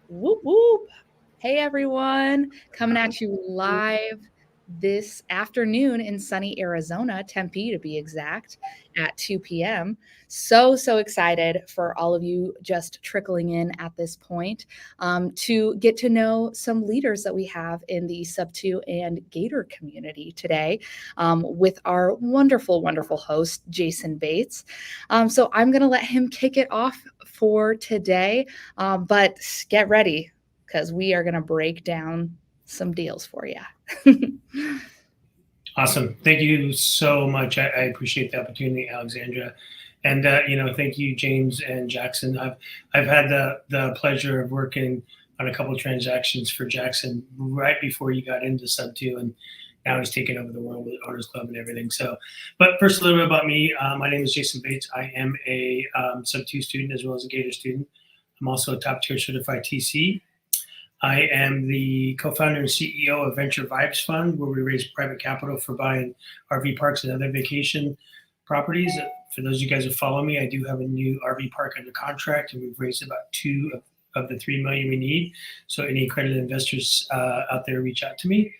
Whoop, whoop. Hey, everyone. Coming at you live this afternoon in sunny Arizona, Tempe to be exact, at 2 p.m. So excited for all of you just trickling in at this point to get to know some leaders that we have in the Subto and Gator community today with our wonderful host, Jason Bates. So I'm going to let him kick it off for today. But get ready because we are going to break down some deals for you. Awesome. Thank you so much. I appreciate the opportunity, Alexandra. And, thank you, James and Jackson. I've had the pleasure of working on a couple of transactions for Jackson right before he got into Subto, and now he's taken over the world with Owners Club and everything. So, but first, a little bit about me. My name is Jason Bates. I am a Subto student as well as a Gator student. I'm also a top tier certified TC. I am the co-founder and CEO of Venture Vibes Fund, where we raise private capital for buying RV parks and other vacation properties. For those of you guys who follow me, I do have a new RV park under contract, and we've raised about $2 of the $3 million we need. So any accredited investors out there, reach out to me.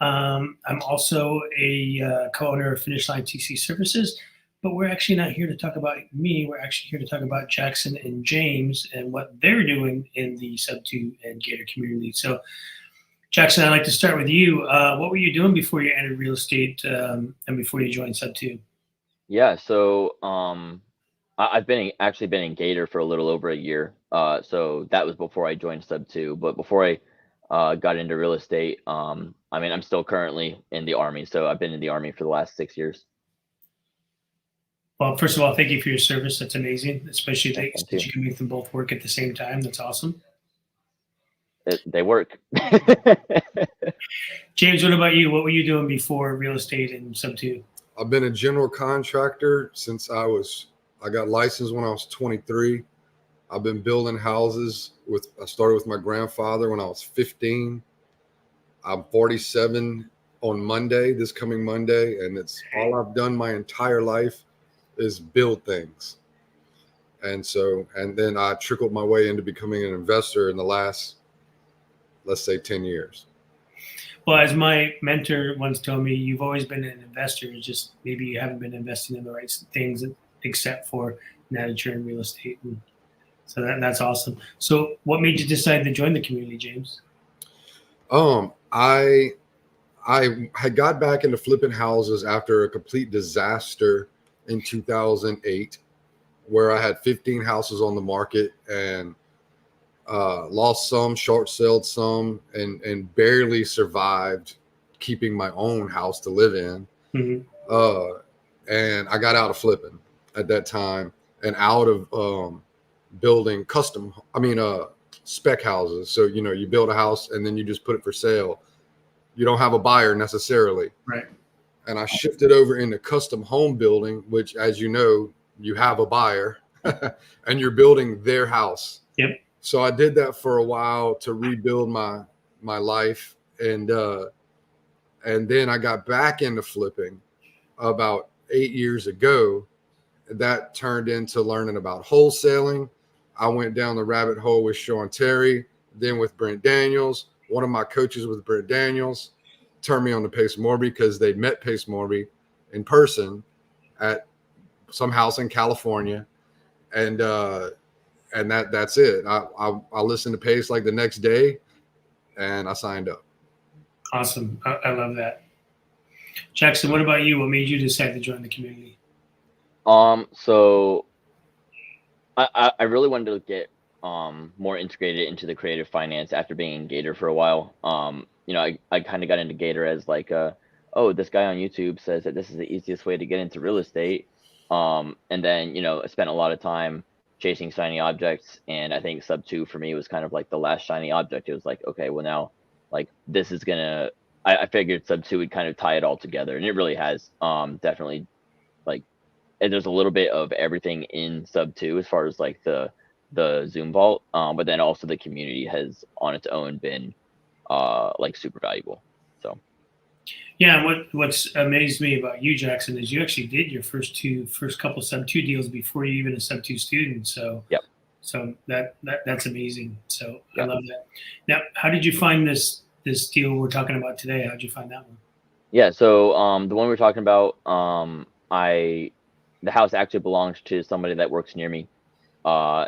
I'm also a co-owner of Finish Line TC Services. But we're actually not here to talk about me. We're actually here to talk about Jackson and James and what they're doing in the Subto and Gator community. So, Jackson, I'd like to start with you. What were you doing before you entered real estate and before you joined Subto? Yeah, so I've actually been in Gator for a little over a year. So that was before I joined Subto. But before I got into real estate, I'm still currently in the Army. So I've been in the Army for the last 6 years. Well, first of all, thank you for your service. That's amazing, especially that you can make them both work at the same time. That's awesome. They work. James, what about you? What were you doing before real estate and Subto? I've been a general contractor since I got licensed when I was 23. I've been building houses I started with my grandfather when I was 15. I'm 47 on this coming Monday, and it's all I've done my entire life is build things. And then I trickled my way into becoming an investor in the last, let's say, 10 years. Well, as my mentor once told me, you've always been an investor. It's just maybe you haven't been investing in the right things except for now that you're in real estate. And so that's awesome. So what made you decide to join the community, James? I had got back into flipping houses after a complete disaster in 2008, where I had 15 houses on the market and lost some, short-sold some, and barely survived keeping my own house to live in. Mm-hmm. And I got out of flipping at that time and out of building spec houses. So, you build a house and then you just put it for sale. You don't have a buyer necessarily. Right. And I shifted over into custom home building, which, as you know, you have a buyer and you're building their house. Yep. So I did that for a while to rebuild my life. And then I got back into flipping about 8 years ago. That turned into learning about wholesaling. I went down the rabbit hole with Sean Terry, then with Brent Daniels. One of my coaches with Brent Daniels turned me on to Pace Morby because they met Pace Morby in person at some house in California. And that's it. I listened to Pace like the next day and I signed up. Awesome. I love that. Jackson, what about you? What made you decide to join the community? So I really wanted to get more integrated into the creative finance after being in Gator for a while. I kind of got into Gator as like, this guy on YouTube says that this is the easiest way to get into real estate. And then, I spent a lot of time chasing shiny objects. And I think Subto for me was kind of like the last shiny object. It was like, okay, well now, like this is I figured Subto would kind of tie it all together. And it really has, definitely, like, there's a little bit of everything in Subto as far as like the Zoom vault. But then also the community has on its own been like super valuable. So yeah, and what's amazed me about you, Jackson, is you actually did your first couple Subto deals before you even a Subto student. So yep. So that's amazing. So Yeah. I love that. Now, how did you find this deal we're talking about today? How'd you find that one? Yeah, so the one we're talking about, the house actually belongs to somebody that works near me.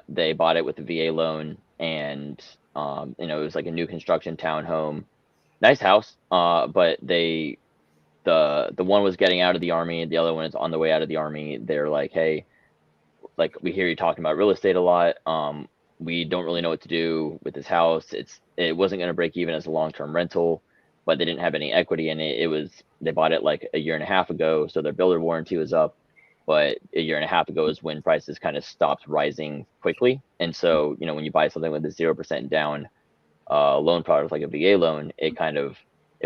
They bought it with a VA loan, and it was like a new construction townhome, nice house. But the one was getting out of the army, and the other one is on the way out of the army. They're like, hey, like we hear you talking about real estate a lot. We don't really know what to do with this house. It wasn't going to break even as a long-term rental, but they didn't have any equity in it. They bought it like a year and a half ago, so their builder warranty was up. But a year and a half ago is when prices kind of stopped rising quickly. And so, when you buy something with a 0% down loan product like a VA loan, it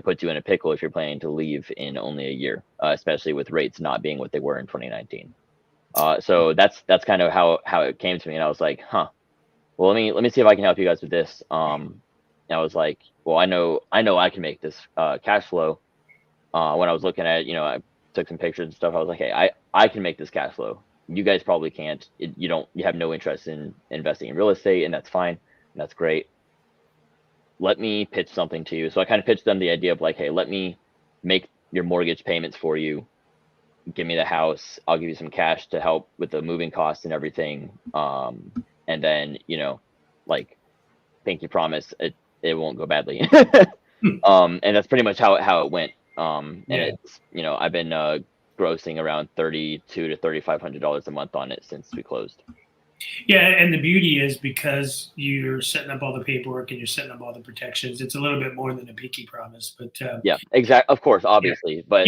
puts you in a pickle if you're planning to leave in only a year, especially with rates not being what they were in 2019. So that's kind of how it came to me, and I was like, huh. Well, let me see if I can help you guys with this. And I was like, well, I know I can make this cash flow. When I was looking at it, I took some pictures and stuff. I was like, hey, I can make this cash flow. You guys probably can't. You have no interest in investing in real estate, and that's fine. And that's great. Let me pitch something to you. So I kind of pitched them the idea of like, hey, let me make your mortgage payments for you. Give me the house. I'll give you some cash to help with the moving costs and everything. And then, like, pinky promise it won't go badly. And that's pretty much how it went. And it's, I've been grossing around $3,200 to $3,500 a month on it since we closed. Yeah, and the beauty is because you're setting up all the paperwork and you're setting up all the protections, it's a little bit more than a pinky promise. But yeah, exactly. Of course, obviously, but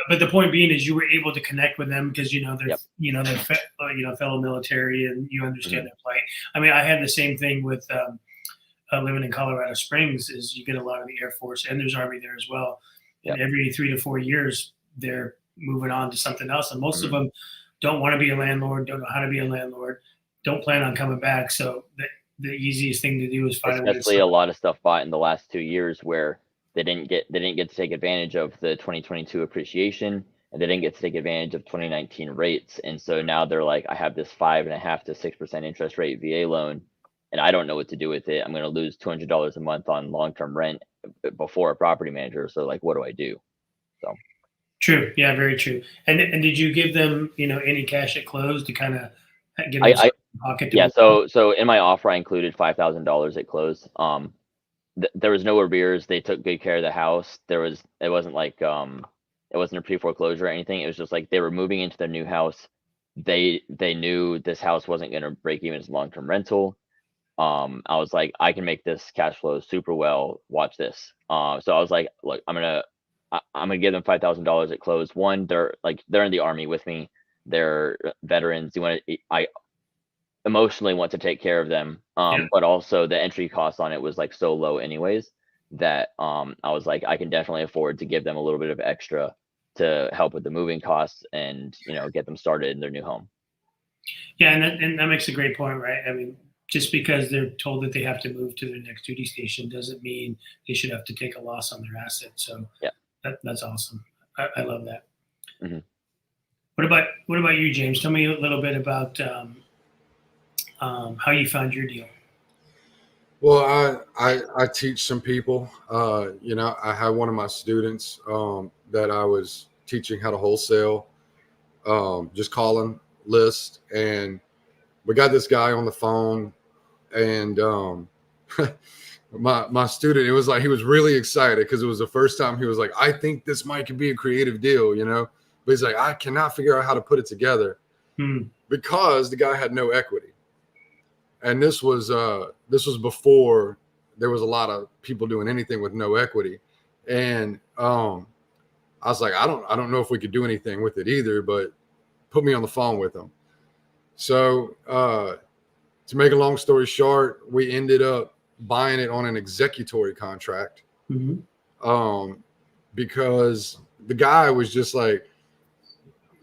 but the point being is you were able to connect with them because they're they're fellow military and you understand their plight. I mean, I had the same thing with living in Colorado Springs. Is you get a lot of the Air Force and there's Army there as well. And every 3 to 4 years they're moving on to something else, and most of them don't want to be a landlord, don't know how to be a landlord, don't plan on coming back. So the easiest thing to do is find especially a lot of stuff bought in the last 2 years where they didn't get to take advantage of the 2022 appreciation, and they didn't get to take advantage of 2019 rates. And so now they're like, I have this 5.5% to 6% interest rate VA loan, and I don't know what to do with it. I'm going to lose $200 a month on long-term rent before a property manager. So like, what do I do? So true. Yeah, very true. And did you give them, any cash at close to kind of give them pocket? Yeah. So in my offer, I included $5,000 at close. There was no arrears. They took good care of the house. It wasn't like, it wasn't a pre-foreclosure or anything. It was just like they were moving into their new house. They knew this house wasn't going to break even as long-term rental. I was like, I can make this cash flow super well. Watch this. So I was like, look, I'm gonna give them $5,000 at close. One, they're in the Army with me. They're veterans. I emotionally want to take care of them. But also the entry cost on it was like so low anyways that I was like, I can definitely afford to give them a little bit of extra to help with the moving costs and get them started in their new home. Yeah, and that makes a great point, right? I mean, just because they're told that they have to move to their next duty station doesn't mean they should have to take a loss on their asset. So that's awesome. I love that. Mm-hmm. What about you, James? Tell me a little bit about how you found your deal. Well, I teach some people. I had one of my students that I was teaching how to wholesale, just calling list, and we got this guy on the phone, and my student, it was like he was really excited because it was the first time he was like, I think this might be a creative deal, but he's like, I cannot figure out how to put it together because the guy had no equity. And this was before there was a lot of people doing anything with no equity. And I was like, I don't know if we could do anything with it either, but put me on the phone with him. So to make a long story short, we ended up buying it on an executory contract because the guy was just like,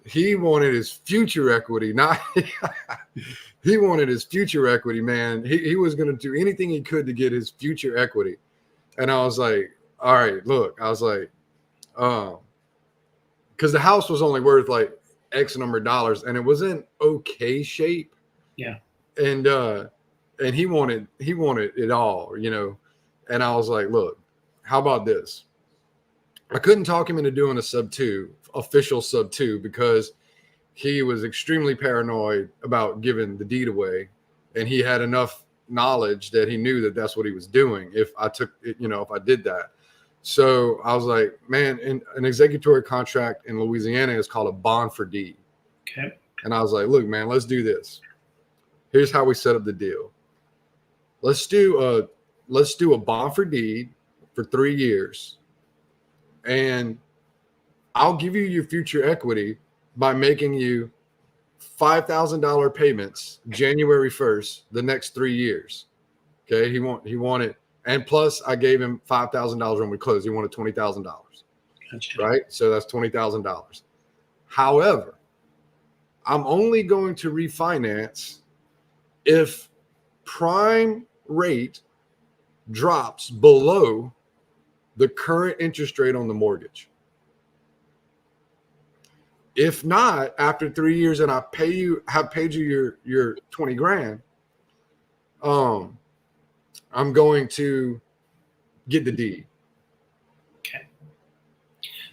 he wanted his future equity, not he wanted his future equity, man. He was going to do anything he could to get his future equity. And I was like, all right, look, I was like, because the house was only worth like X number of dollars and it was in okay shape. Yeah. and he wanted it all, you know. And I was like, look, how about this? I couldn't talk him into doing a official sub 2, because he was extremely paranoid about giving the deed away, and he had enough knowledge that he knew that that's what he was doing if I took it, you know, if I did that. So I was like, man, an executory contract in Louisiana is called a bond for deed. Okay. And I was like, look, man, let's do this. Here's how we set up the deal. Let's do a bond for deed for 3 years, and I'll give you your future equity by making you $5,000 payments January 1st the next 3 years. Okay, he wanted, and plus I gave him $5,000 when we closed. He wanted $20,000. Gotcha. Right, so that's $20,000. However, I'm only going to refinance if prime rate drops below the current interest rate on the mortgage. If not, after 3 years and have paid you your 20 grand, I'm going to get the deed. Okay.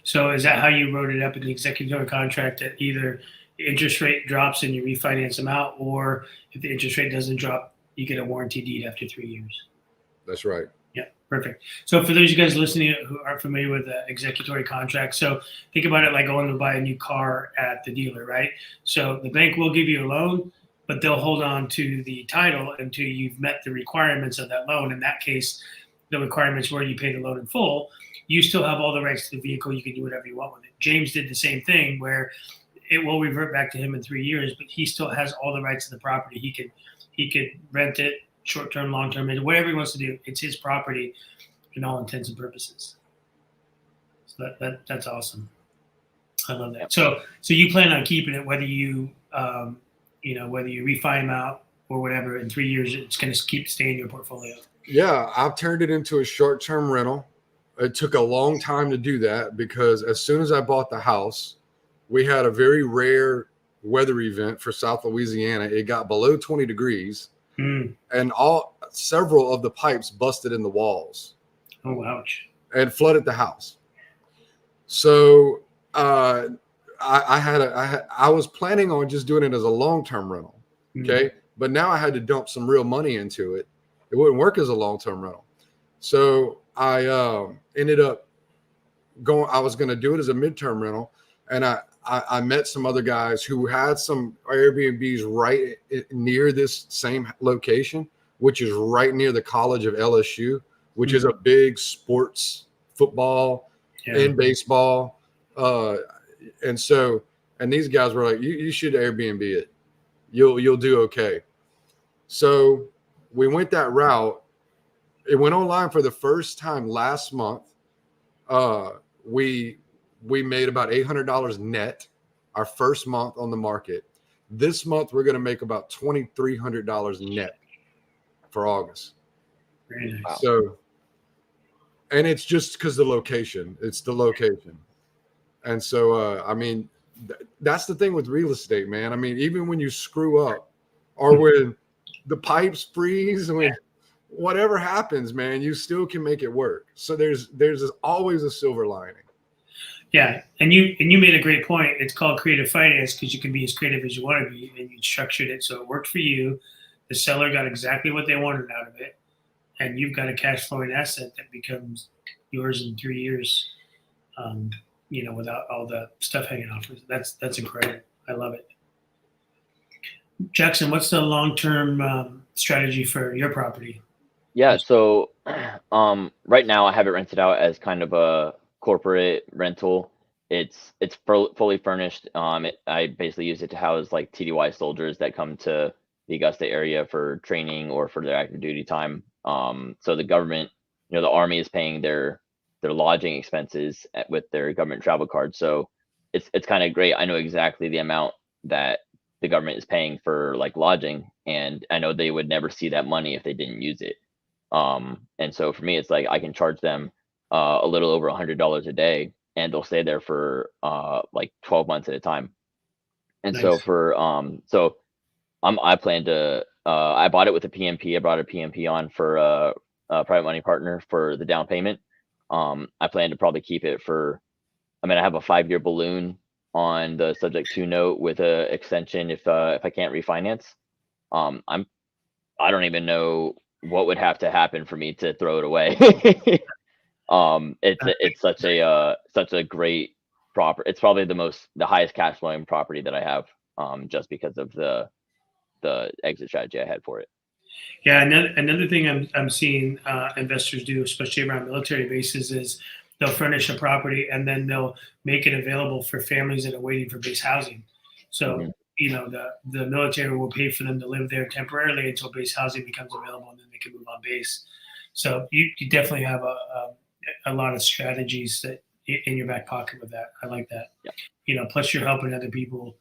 So is that how you wrote it up in the executory contract, that either the interest rate drops and you refinance them out, or if the interest rate doesn't drop, you get a warranty deed after 3 years? That's right. Yeah, perfect. So for those of you guys listening who aren't familiar with the executory contract, so think about it like going to buy a new car at the dealer, right? So the bank will give you a loan, but they'll hold on to the title until you've met the requirements of that loan. In that case, the requirements where you pay the loan in full. You still have all the rights to the vehicle. You can do whatever you want with it. James did the same thing, where it will revert back to him in 3 years, but he still has all the rights to the property. He could rent it, short-term, long-term, whatever he wants to do. It's his property in all intents and purposes. So that's awesome. I love that. So you plan on keeping it, whether you whether you refi them out or whatever, in 3 years, it's going to keep staying in your portfolio. Yeah, I've turned it into a short-term rental. It took a long time to do that, because as soon as I bought the house, we had a very rare weather event for South Louisiana. It got below 20 degrees. And several of the pipes busted in the walls. Oh, ouch! And flooded the house. So I was planning on just doing it as a long-term rental. Okay, but now I had to dump some real money into it. It wouldn't work as a long-term rental. So I ended up going. I was going to do it as a midterm rental, and I met some other guys who had some Airbnbs right near this same location, which is right near the College of LSU, which is a big sports, football and baseball. And these guys were like, you should Airbnb it. You'll do okay. So we went that route. It went online for the first time last month. We made about $800 net our first month on the market. This month, we're going to make about $2,300 net for August. Very nice. Wow. So, and it's just because the location. It's the location. And so, I mean, that's the thing with real estate, man. I mean, even when you screw up, or when the pipes freeze, when whatever happens, man, you still can make it work. So there's always a silver lining. Yeah, and you made a great point. It's called creative finance because you can be as creative as you want to be, and you structured it so it worked for you. The seller got exactly what they wanted out of it, and you've got a cash flowing asset that becomes yours in 3 years. Without all the stuff hanging off. That's incredible. I love it. Jackson, what's the long-term strategy for your property? Yeah, so right now I have it rented out as kind of a corporate rental. It's fully furnished. I basically use it to house like TDY soldiers that come to the Augusta area for training or for their active duty time. So the government, the Army is paying their lodging expenses with their government travel card. So it's kind of great. I know exactly the amount that the government is paying for like lodging, and I know they would never see that money if they didn't use it. And so for me, it's like I can charge them a little over $100 a day, and they'll stay there for like 12 months at a time. And nice. So I plan to I bought it with a PMP. I brought a PMP on for a private money partner for the down payment. I plan to probably keep it for, I have a 5-year balloon on the subject to note with a extension if I can't refinance. I don't even know what would have to happen for me to throw it away. It's such a great property. It's probably the highest cash flowing property that I have, just because of the exit strategy I had for it. Yeah, another thing I'm seeing investors do, especially around military bases, is they'll furnish a property and then they'll make it available for families that are waiting for base housing. So the military will pay for them to live there temporarily until base housing becomes available, and then they can move on base. So you definitely have a lot of strategies that in your back pocket with that. I like that. Yeah. Plus you're helping other people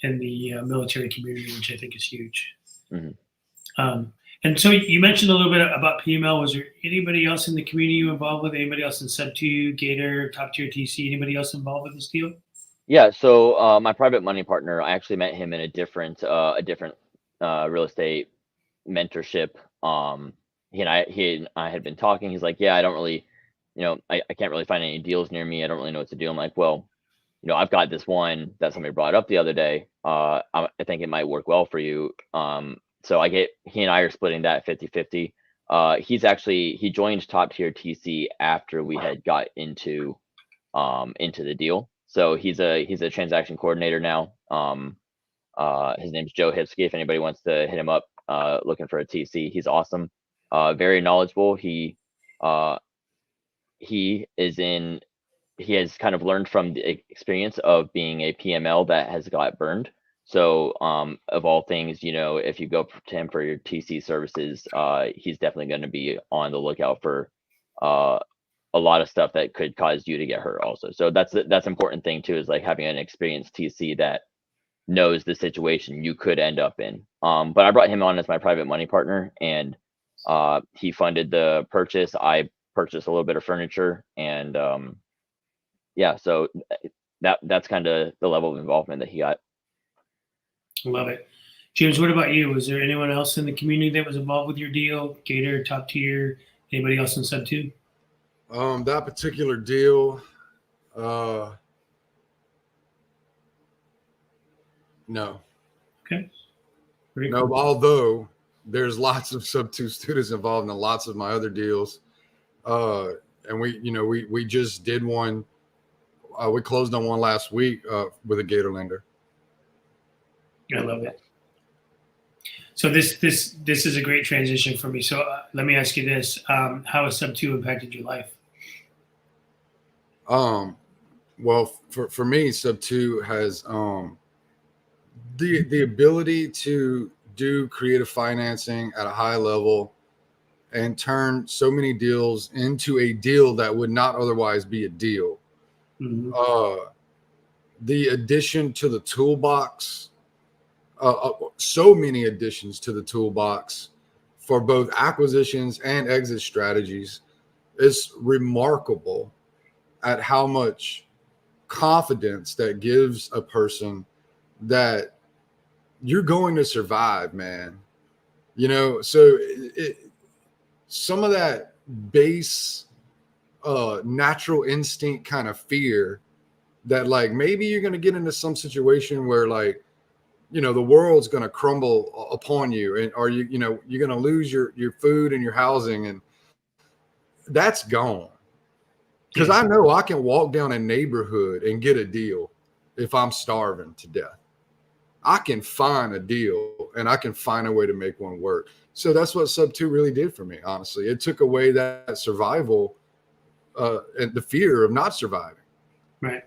in the military community, which I think is huge. And so you mentioned a little bit about PML. Was there anybody else in the community you involved with? Anybody else in Subto, Gator, Top Tier TC? Anybody else involved with this deal? Yeah. So my private money partner, I actually met him in a different real estate mentorship. He and I had been talking. He's like, yeah, I don't really, I can't really find any deals near me. I don't really know what to do. I'm like, well, I've got this one that somebody brought up the other day. I think it might work well for you. So he and I are splitting that 50-50. He joined Top Tier TC after we had got into the deal. So he's a transaction coordinator now. His name's Joe Hipsky. If anybody wants to hit him up, looking for a TC, he's awesome. Very knowledgeable. He has kind of learned from the experience of being a PML that has got burned. So of all things, if you go to him for your TC services, he's definitely going to be on the lookout for a lot of stuff that could cause you to get hurt also. So that's important thing too, is like having an experienced TC that knows the situation you could end up in. But I brought him on as my private money partner, and he funded the purchase. I purchased a little bit of furniture, and so that's kind of the level of involvement that he got. Love it. James, what about you? Was there anyone else in the community that was involved with your deal? Gator, Top Tier, anybody else in Subto? That particular deal, no. Okay. No, cool. Although there's lots of Subto students involved in lots of my other deals. And we just did one. We closed on one last week with a Gator lender. I love it. So this is a great transition for me. So let me ask you this: how has Subto impacted your life? Well, for me, Subto has the ability to do creative financing at a high level and turn so many deals into a deal that would not otherwise be a deal. The addition to the toolbox. So many additions to the toolbox for both acquisitions and exit strategies is remarkable at how much confidence that gives a person that you're going to survive, man. So some of that base natural instinct kind of fear that like maybe you're going to get into some situation where like, the world's going to crumble upon you, and or you're going to lose your food and your housing, and that's gone. Because I know I can walk down a neighborhood and get a deal if I'm starving to death. I can find a deal and I can find a way to make one work. So that's what Subto really did for me. Honestly, it took away that survival and the fear of not surviving. Right.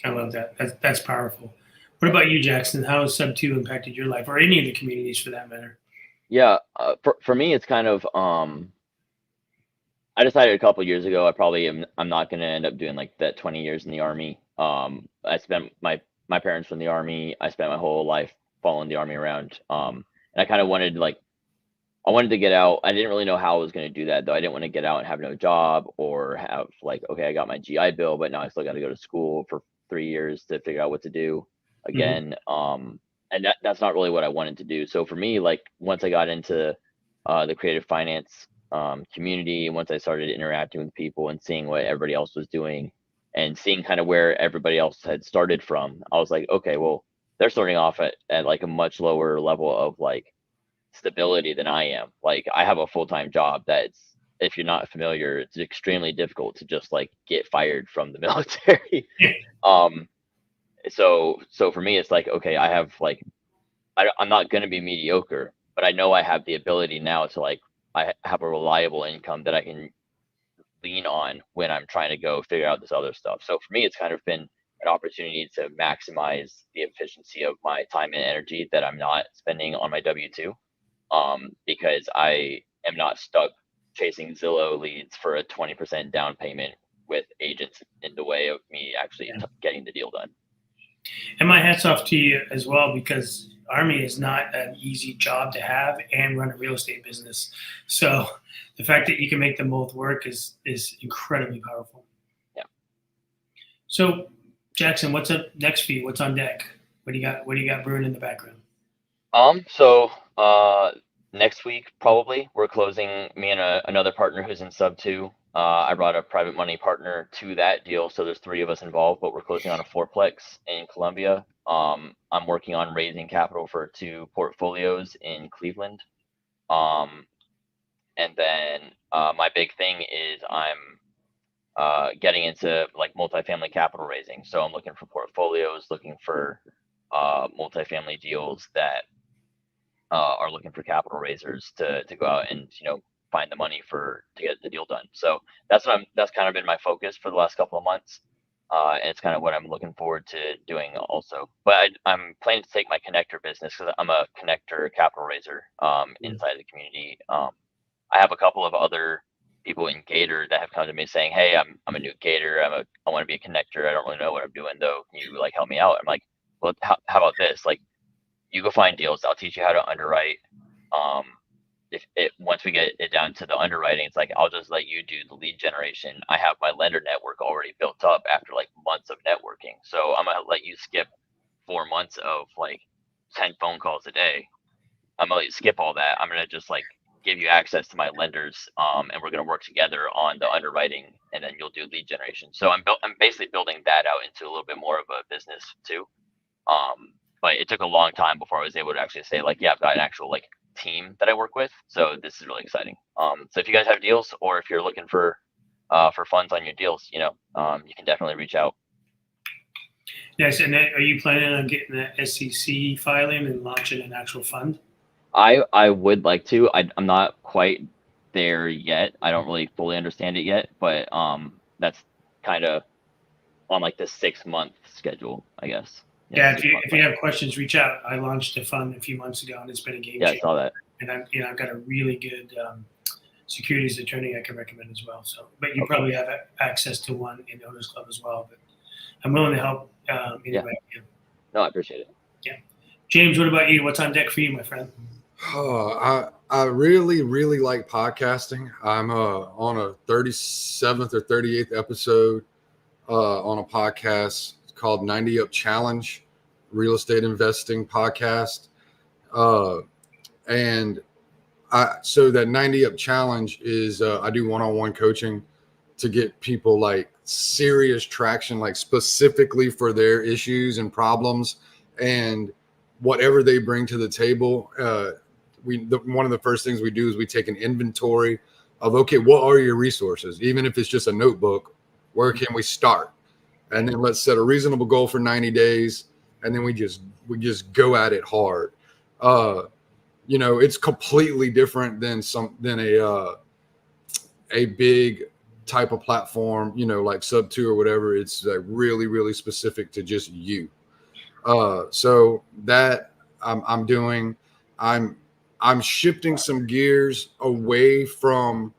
I love that. That's powerful. What about you, Jackson? How has Subto impacted your life, or any of the communities for that matter? Yeah, for me, it's kind of I decided a couple of years ago I'm not going to end up doing like that 20 years in the Army. I spent my parents were in the Army. I spent my whole life following the Army around. And I kind of wanted to get out. I didn't really know how I was going to do that though. I didn't want to get out and have no job, or have like, okay, I got my GI Bill, but now I still got to go to school for 3 years to figure out what to do again. and that's not really what I wanted to do. So for me, like once I got into the creative finance community, and once I started interacting with people and seeing what everybody else was doing and seeing kind of where everybody else had started from, I was like, okay, well, they're starting off at like a much lower level of like stability than I am. Like I have a full-time job that's, if you're not familiar, it's extremely difficult to just like get fired from the military. Yeah. So for me, it's like, okay, I have like, I'm not going to be mediocre, but I know I have the ability now to like, I have a reliable income that I can lean on when I'm trying to go figure out this other stuff. So for me, it's kind of been an opportunity to maximize the efficiency of my time and energy that I'm not spending on my W-2, because I am not stuck chasing Zillow leads for a 20% down payment with agents in the way of me actually getting the deal done. And my hat's off to you as well, because Army is not an easy job to have and run a real estate business. So the fact that you can make them both work is incredibly powerful. Yeah. So Jackson, what's up next for you? What's on deck? What do you got brewing in the background? So next week probably we're closing, me and another partner who's in Subto. I brought a private money partner to that deal, so there's 3 of us involved, but we're closing on a 4-plex in Columbia. I'm working on raising capital for 2 portfolios in Cleveland. And then my big thing is I'm getting into like multifamily capital raising. So I'm looking for portfolios, looking for multifamily deals that are looking for capital raisers to go out and find the money to get the deal done. So that's kind of been my focus for the last couple of months, and it's kind of what I'm looking forward to doing also. But I'm planning to take my connector business, because I'm a connector capital raiser inside the community. I have a couple of other people in Gator that have come to me saying, "Hey, I'm a new Gator. I want to be a connector. I don't really know what I'm doing though. Can you like help me out?" I'm like, "Well, how about this? Like, you go find deals. I'll teach you how to underwrite. Once we get it down to the underwriting, it's like I'll just let you do the lead generation. I have my lender network already built up after like months of networking. So I'm gonna let you skip 4 months of like 10 phone calls a day. I'm gonna let you skip all that. I'm gonna just like give you access to my lenders, and we're gonna work together on the underwriting, and then you'll do lead generation." So I'm basically building that out into a little bit more of a business too. But it took a long time before I was able to actually say like, yeah, I've got an actual like team that I work with. So this is really exciting. So if you guys have deals, or if you're looking for funds on your deals, you can definitely reach out. Yes, and are you planning on getting the SEC filing and launching an actual fund? I would like to. I'm not quite there yet. I don't really fully understand it yet, but that's kind of on like the 6-month schedule, I guess. Yeah, if you have questions, reach out. I launched a fund a few months ago, and it's been a game changer. Yeah, I saw that. And I've got a really good securities attorney I can recommend as well. So, but you probably have access to one in Owners Club as well. But I'm willing to help anybody. Yeah. No, I appreciate it. Yeah, James, what about you? What's on deck for you, my friend? I really, really like podcasting. I'm on a 37th or 38th episode on a podcast called 90 Up Challenge, real estate investing podcast. And so that 90 Up Challenge is I do one-on-one coaching to get people like serious traction, like specifically for their issues and problems and whatever they bring to the table. One of the first things we do is we take an inventory of, okay, what are your resources? Even if it's just a notebook, where can we start? And then let's set a reasonable goal for 90 days. And then we just go at it hard. It's completely different than a big type of platform, like Subto or whatever. It's like really, really specific to just you. So that I'm doing, I'm shifting some gears away from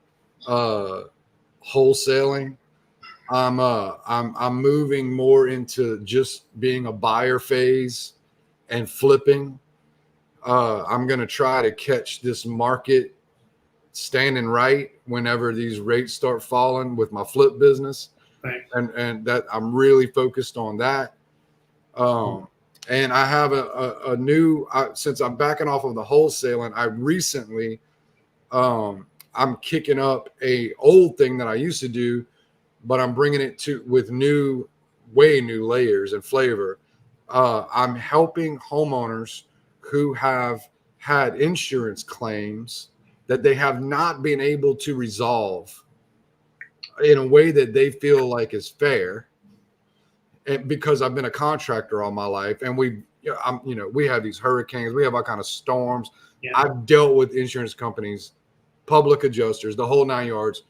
wholesaling. I'm moving more into just being a buyer phase and flipping. I'm going to try to catch this market standing right whenever these rates start falling with my flip business. Right. And that I'm really focused on that. And I have a new, since I'm backing off of the wholesaling, I recently, I'm kicking up a old thing that I used to do, but I'm bringing it to with way new layers and flavor. I'm helping homeowners who have had insurance claims that they have not been able to resolve in a way that they feel like is fair. And because I've been a contractor all my life, and we have these hurricanes, we have all kind of storms. Yeah. I've dealt with insurance companies, public adjusters, the whole 9 yards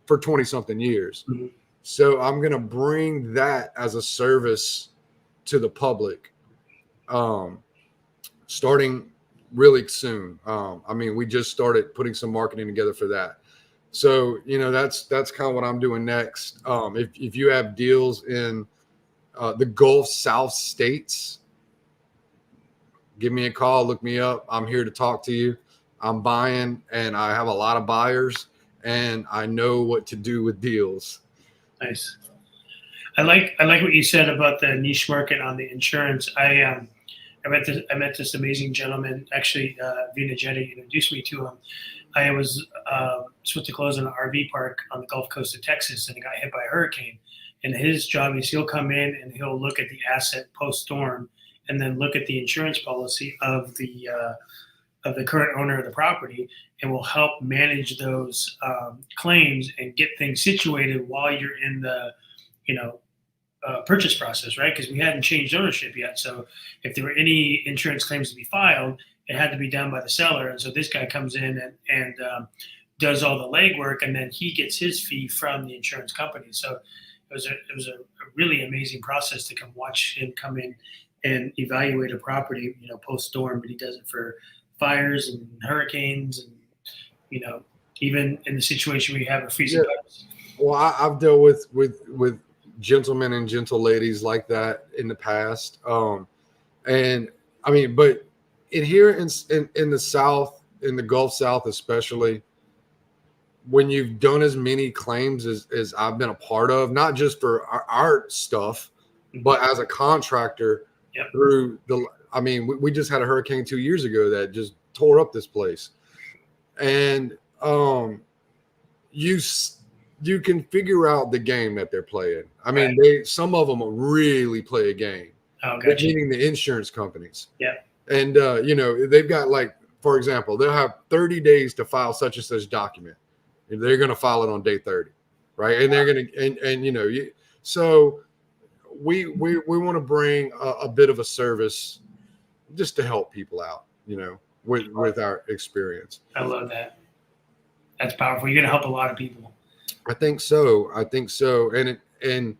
for 20 something years. Mm-hmm. So I'm going to bring that as a service to the public, starting really soon. I mean, we just started putting some marketing together for that. So, that's kind of what I'm doing next. If you have deals in the Gulf South states, give me a call, look me up. I'm here to talk to you. I'm buying, and I have a lot of buyers, and I know what to do with deals. Nice. I like what you said about the niche market on the insurance. I met this amazing gentleman. Actually, Vina Jetti introduced me to him. I was supposed to close on an RV park on the Gulf Coast of Texas, and it got hit by a hurricane. And his job is he'll come in and he'll look at the asset post storm, and then look at the insurance policy of the current owner of the property, and will help manage those claims and get things situated while you're in the purchase process, right? Because we hadn't changed ownership yet. So if there were any insurance claims to be filed, it had to be done by the seller. And so this guy comes in and does all the legwork, and then he gets his fee from the insurance company. So it was a really amazing process to come watch him come in and evaluate a property, post storm. But he does it for fires and hurricanes, and even in the situation where you have a freezing pipes. Well, I've dealt with gentlemen and gentle ladies like that in the past, and I mean, but here in the South, in the Gulf South especially, when you've done as many claims as I've been a part of, not just for our stuff, but as a contractor. Yep. We just had a hurricane 2 years ago that just tore up this place, and you can figure out the game that they're playing. I mean, some of them really play a game. Oh, gotcha. Meaning the insurance companies. Yeah. And they've got, like, for example, they'll have 30 days to file such and such document. And they're going to file it on day 30, right? And they're going to, so we want to bring a bit of a service just to help people out, with our experience. I love that. That's powerful. You're going to help a lot of people. I think so. And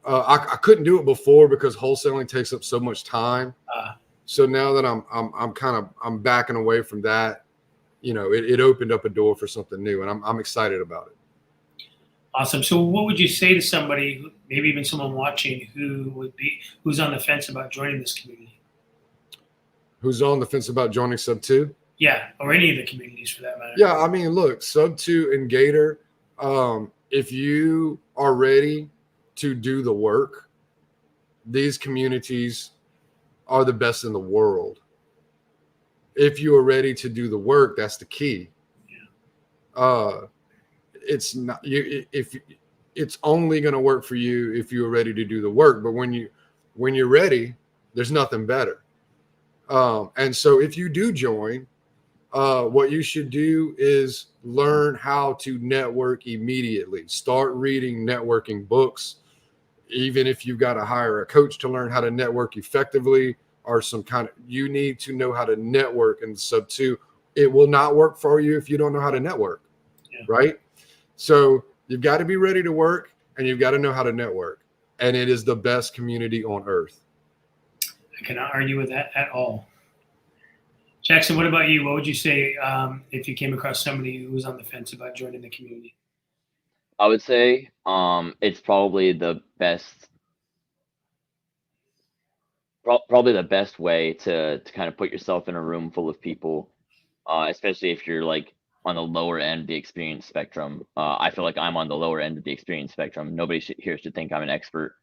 I couldn't do it before because wholesaling takes up so much time. So now that I'm backing away from that, it opened up a door for something new, and I'm excited about it. Awesome. So what would you say to somebody, maybe even someone watching, who's on the fence about joining this community? Who's on the fence about joining Subto? Yeah, or any of the communities for that matter. Yeah, I mean, look, Subto and Gator, if you are ready to do the work, these communities are the best in the world. If you are ready to do the work, that's the key. Yeah. It's not it's only going to work for you if you are ready to do the work. But when you're ready, there's nothing better. And so if you do join, what you should do is learn how to network immediately. Start reading networking books. Even if you've got to hire a coach to learn how to network effectively, or you need to know how to network in Subto. It will not work for you if you don't know how to network, right? So you've got to be ready to work, and you've got to know how to network. And it is the best community on earth. I cannot argue with that at all. Jackson, what about you? What would you say if you came across somebody who was on the fence about joining the community? I would say it's probably the best way to kind of put yourself in a room full of people, especially if you're like on the lower end of the experience spectrum. I feel like I'm on the lower end of the experience spectrum. Nobody here should think I'm an expert.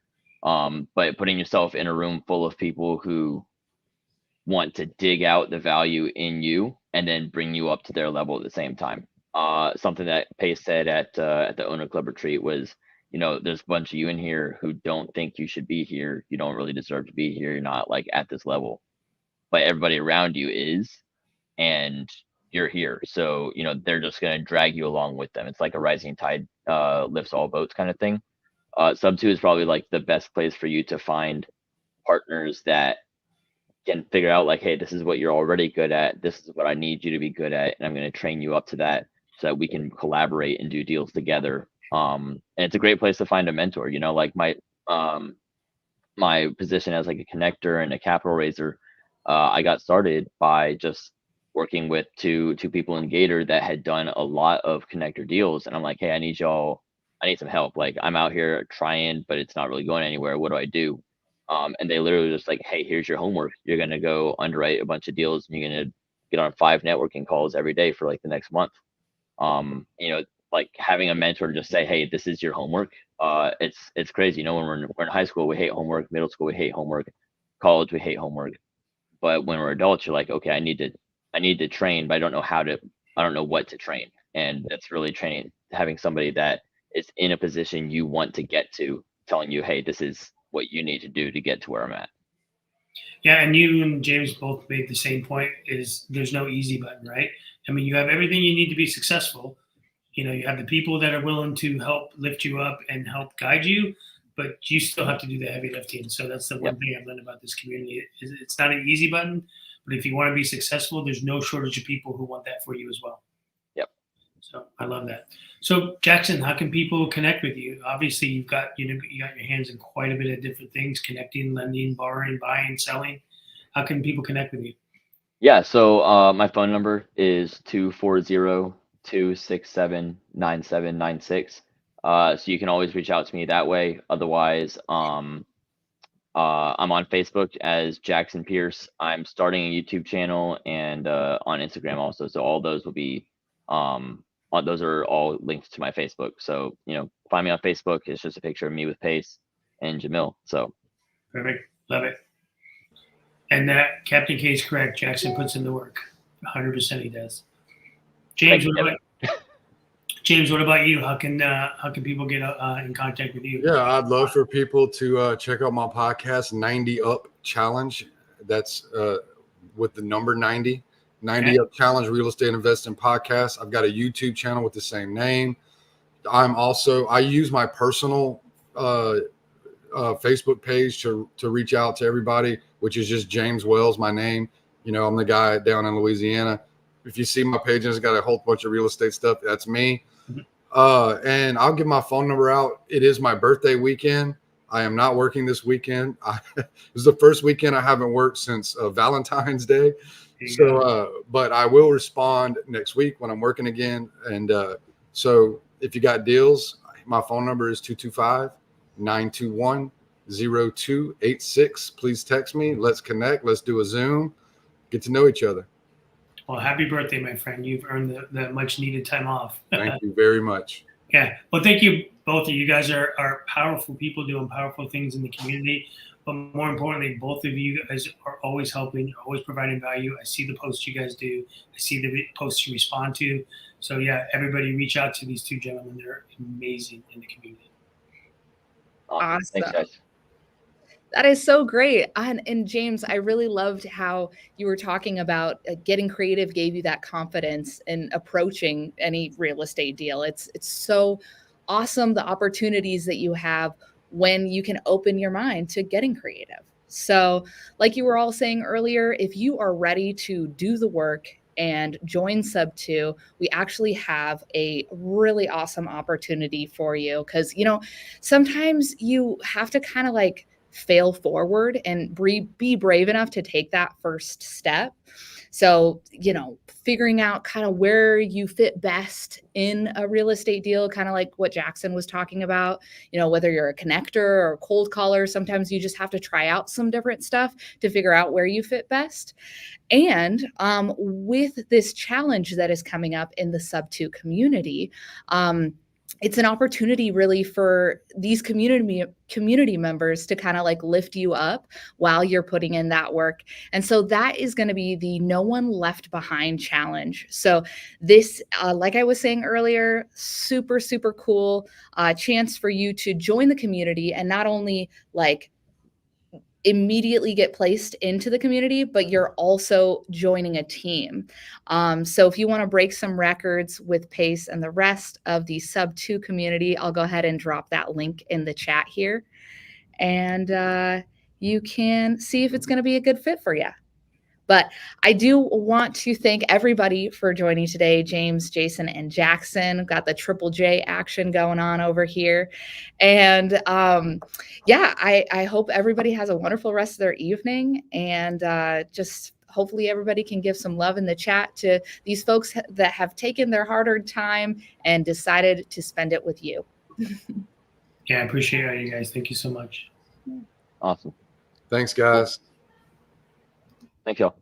But putting yourself in a room full of people who want to dig out the value in you and then bring you up to their level at the same time. Something that Pace said at the Owner Club retreat was, there's a bunch of you in here who don't think you should be here. You don't really deserve to be here. You're not like at this level, but everybody around you is, and you're here. So, they're just going to drag you along with them. It's like a rising tide lifts all boats kind of thing. Subto is probably like the best place for you to find partners that can figure out like, hey, this is what you're already good at. This is what I need you to be good at. And I'm going to train you up to that so that we can collaborate and do deals together. And it's a great place to find a mentor, like my position as like a connector and a capital raiser. I got started by just working with two people in Gator that had done a lot of connector deals. And I'm like, hey, I need some help. Like I'm out here trying, but it's not really going anywhere. What do I do? And they literally just like, hey, here's your homework. You're going to go underwrite a bunch of deals and you're going to get on 5 networking calls every day for like the next month. Like having a mentor just say, hey, this is your homework. It's crazy. When we're in high school, we hate homework. Middle school, we hate homework. College, we hate homework. But when we're adults, you're like, okay, I need to train, but I don't know what to train. And that's really training, having somebody that is in a position you want to get to, telling you, hey, this is what you need to do to get to where I'm at. Yeah, and you and James both made the same point, is there's no easy button, right? I mean, you have everything you need to be successful. You have the people that are willing to help lift you up and help guide you, but you still have to do the heavy lifting. So that's the one thing I've learned about this community. It's not an easy button, but if you want to be successful, there's no shortage of people who want that for you as well. Yep. So I love that. So Jackson, how can people connect with you? Obviously, you got your hands in quite a bit of different things: connecting, lending, borrowing, buying, selling. How can people connect with you? Yeah. So my phone number is 240-267-9796. So you can always reach out to me that way. Otherwise, I'm on Facebook as Jackson Pierce. I'm starting a YouTube channel and on Instagram also. So all those will be those are all linked to my Facebook. So find me on Facebook. It's just a picture of me with Pace and Jamil. So perfect, love it. And that Captain K is correct. Jackson puts in the work. 100% he does. James, what about you? How can people get in contact with you? Yeah, I'd love for people to check out my podcast, 90 Up Challenge. That's with the number 90. 90 Up Challenge Real Estate Investing Podcast. I've got a YouTube channel with the same name. I use my personal Facebook page to reach out to everybody, which is just James Wells, my name. I'm the guy down in Louisiana. If you see my page, it's got a whole bunch of real estate stuff. That's me. Mm-hmm. And I'll give my phone number out. It is my birthday weekend. I am not working this weekend. This is the first weekend I haven't worked since Valentine's Day. So, but I will respond next week when I'm working again. And so if you got deals, my phone number is 225-921-0286. Please text me. Let's connect. Let's do a Zoom. Get to know each other. Well, happy birthday, my friend. You've earned the much needed time off. Thank you very much. Yeah. Well, thank you both of you. Guys are powerful people doing powerful things in the community. But more importantly, both of you guys are always helping, always providing value. I see the posts you guys do. I see the posts you respond to. So yeah, everybody reach out to these two gentlemen. They're amazing in the community. Awesome. Thanks, guys. That is so great. And James, I really loved how you were talking about getting creative gave you that confidence in approaching any real estate deal. It's so awesome, the opportunities that you have when you can open your mind to getting creative. So like you were all saying earlier, if you are ready to do the work and join Subto, we actually have a really awesome opportunity for you. Because, sometimes you have to kind of like fail forward and be brave enough to take that first step. So, figuring out kind of where you fit best in a real estate deal, kind of like what Jackson was talking about, whether you're a connector or a cold caller, sometimes you just have to try out some different stuff to figure out where you fit best. And with this challenge that is coming up in the Subto community, it's an opportunity really for these community members to kind of like lift you up while you're putting in that work. And so that is going to be the No One Left Behind challenge. So this, like I was saying earlier, super, super cool chance for you to join the community and not only like immediately get placed into the community, but you're also joining a team. So if you want to break some records with Pace and the rest of the Subto community, I'll go ahead and drop that link in the chat here. And you can see if it's going to be a good fit for you. But I do want to thank everybody for joining today. James, Jason, and Jackson. Got the Triple J action going on over here. And yeah, I hope everybody has a wonderful rest of their evening. And just hopefully everybody can give some love in the chat to these folks that have taken their hard-earned time and decided to spend it with you. Yeah, I appreciate it, you guys. Thank you so much. Awesome. Thanks, guys. Thanks, y'all.